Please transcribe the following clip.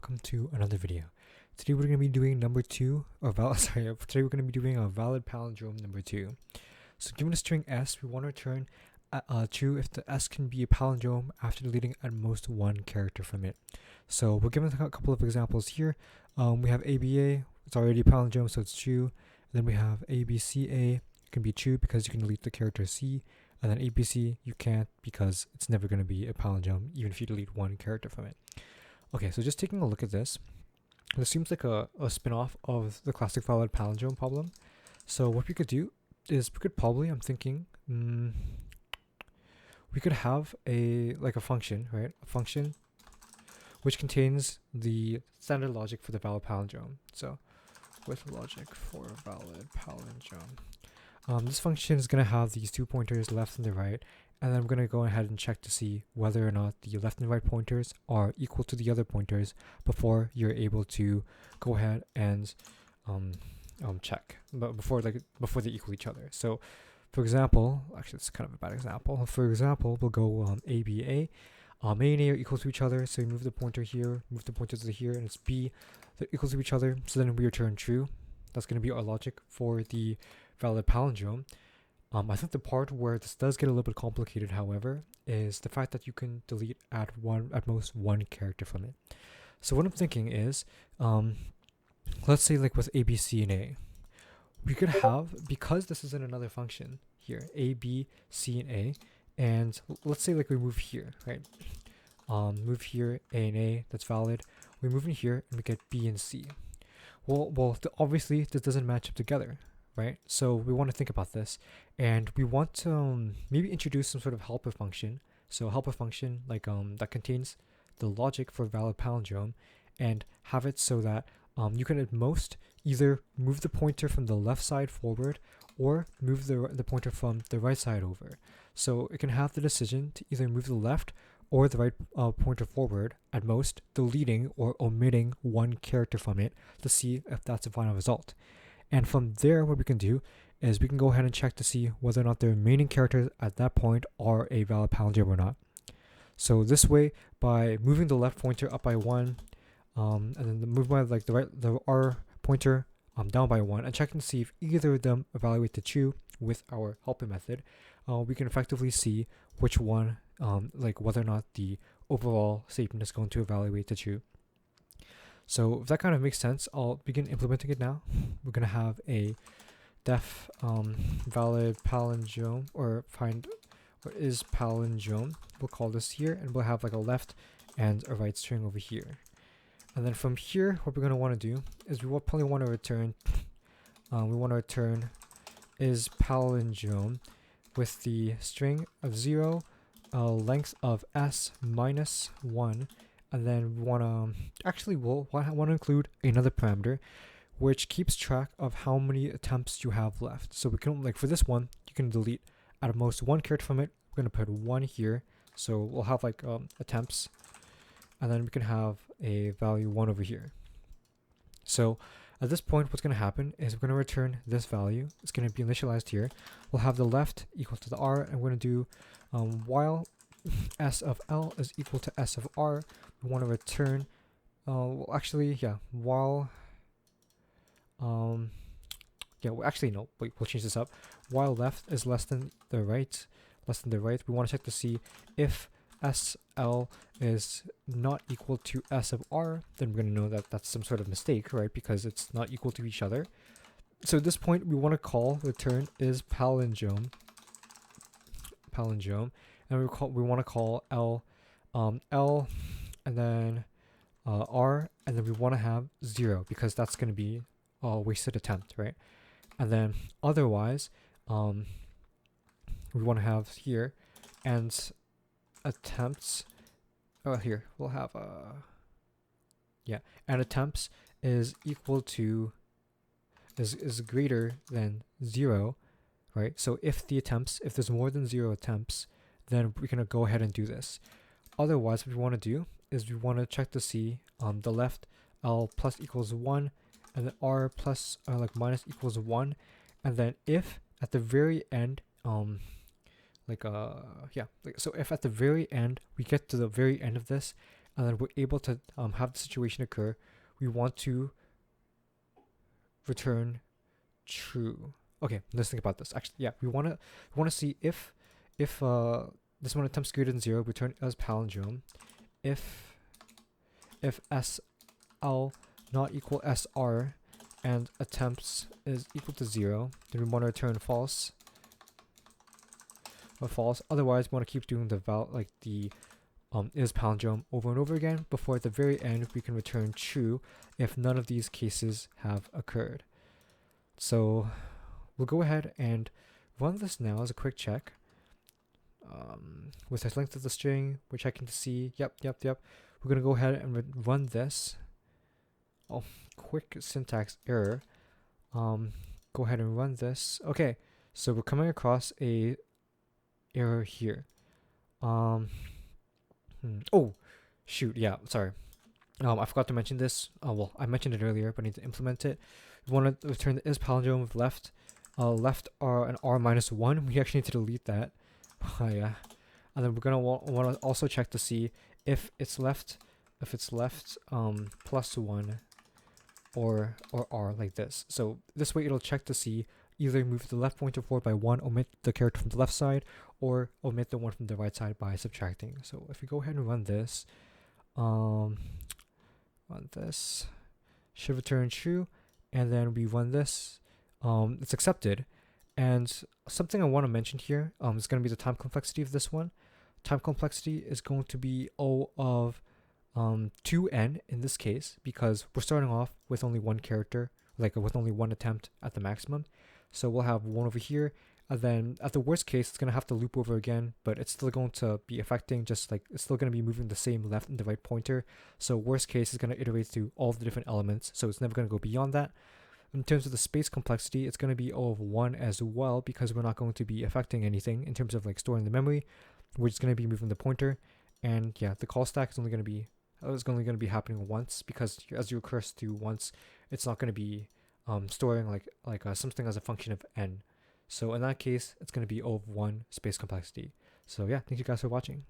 welcome to another video. Today we're going to be doing today we're going to be doing a valid palindrome number 2. So given a string s, we want to return true if the s can be a palindrome after deleting at most one character from it. So we're given a couple of examples here. We have ABA, it's already a palindrome, so it's true. And then we have ABCA, it can be true because you can delete the character C. And then ABC, you can't because it's never going to be a palindrome even if you delete one character from it. Okay, so just taking a look at this seems like a spin-off of the classic valid palindrome problem. So what we could do is we could probably, I'm thinking, we could have a function, right? A function which contains the standard logic for the valid palindrome. So with logic for valid palindrome. This function is going to have these two pointers, left and the right, and then I'm going to go ahead and check to see whether or not the left and right pointers are equal to the other pointers before you're able to go ahead and check, but before they equal each other. So for example, actually it's kind of a bad example. For example, we'll go ABA. A and A are equal to each other, so we move the pointer here, move the pointer to here, and it's B. They're equal to each other, so then we return true. That's going to be our logic for the valid palindrome. I think the part where this does get a little bit complicated, however, is the fact that you can delete at most one character from it. So what I'm thinking is, let's say like with A, B, C, and A, we could have, because this is in another function here, A, B, C, and A, and let's say like we move here, right? Move here, A and A, that's valid. We move in here and we get B and C. Well, obviously this doesn't match up together, right? So we want to think about this, and we want to maybe introduce some sort of helper function. So a helper function like that contains the logic for valid palindrome, and have it so that you can at most either move the pointer from the left side forward or move the pointer from the right side over. So it can have the decision to either move the left or the right pointer forward, at most deleting or omitting one character from it to see if that's the final result. And from there, what we can do is we can go ahead and check to see whether or not the remaining characters at that point are a valid palindrome or not. So this way, by moving the left pointer up by 1, and then move the R pointer down by 1, and checking to see if either of them evaluate to true with our helper method, we can effectively see which one, whether or not the overall statement is going to evaluate to true. So if that kind of makes sense, I'll begin implementing it now. We're going to have a def valid palindrome, or find what is palindrome. We'll call this here, and we'll have like a left and a right string over here. And then from here, what we're going to want to do is we will probably want to return, is palindrome with the string of 0, length of s minus 1, and then we want to, we'll want to include another parameter which keeps track of how many attempts you have left. So we can, for this one, you can delete at most one character from it. We're going to put 1 here, so we'll have attempts, and then we can have a value 1 over here. So at this point, what's going to happen is we're going to return this value. It's going to be initialized here. We'll have the left equal to the R, and we're going to do while s of L is equal to s of R, we want to return, we'll change this up. While left is less than the right, we want to check to see if SL is not equal to S of R, then we're going to know that that's some sort of mistake, right? Because it's not equal to each other. So at this point, we want to call return is palindrome, and we want to call L, and then R, and then we want to have 0 because that's going to be a wasted attempt, right? And then otherwise, we want to have here and attempts. Here we'll have and attempts is equal to is greater than 0, right? So if there's more than 0 attempts, then we can go ahead and do this. Otherwise, what we want to do is we want to check to see the left L plus equals 1, and then R plus minus equals 1, and then if at the very end so if at the very end we get to the very end of this, and then we're able to have the situation occur, we want to return true. Okay, let's think about this. Actually, yeah, we want to see if this one attempts greater than 0, return as palindrome. If SL not equal SR and attempts is equal to 0, then we want to return false or false. Otherwise, we want to keep doing the is palindrome over and over again before at the very end we can return true if none of these cases have occurred. So we'll go ahead and run this now as a quick check. With the length of the string, we're checking to see, yep. We're going to go ahead and run this. Oh, quick syntax error. Go ahead and run this. Okay, so we're coming across a error here. Oh, shoot, yeah, sorry. I forgot to mention this. Well, I mentioned it earlier, but I need to implement it. We want to return the is palindrome with left R and R minus 1. We actually need to delete that. Yeah. And then we're gonna want to also check to see if it's left plus 1 or R like this. So this way it'll check to see either move the left pointer forward by 1, omit the character from the left side, or omit the one from the right side by subtracting. So if we go ahead and run this should return true, and then we run this, it's accepted. And something I want to mention here is going to be the time complexity of this one. Time complexity is going to be O of 2n in this case, because we're starting off with only one character, like with only one attempt at the maximum. So we'll have 1 over here, and then at the worst case it's going to have to loop over again, but it's still going to be affecting, just like it's still going to be moving the same left and the right pointer. So worst case is going to iterate through all of the different elements, so it's never going to go beyond that. In terms of the space complexity, it's going to be O of 1 as well, because we're not going to be affecting anything in terms of like storing the memory. We're just going to be moving the pointer, and yeah, the call stack is only going to be happening once, because as you recurse through once, it's not going to be storing something as a function of n. So in that case, it's going to be O of 1 space complexity. So yeah, thank you guys for watching.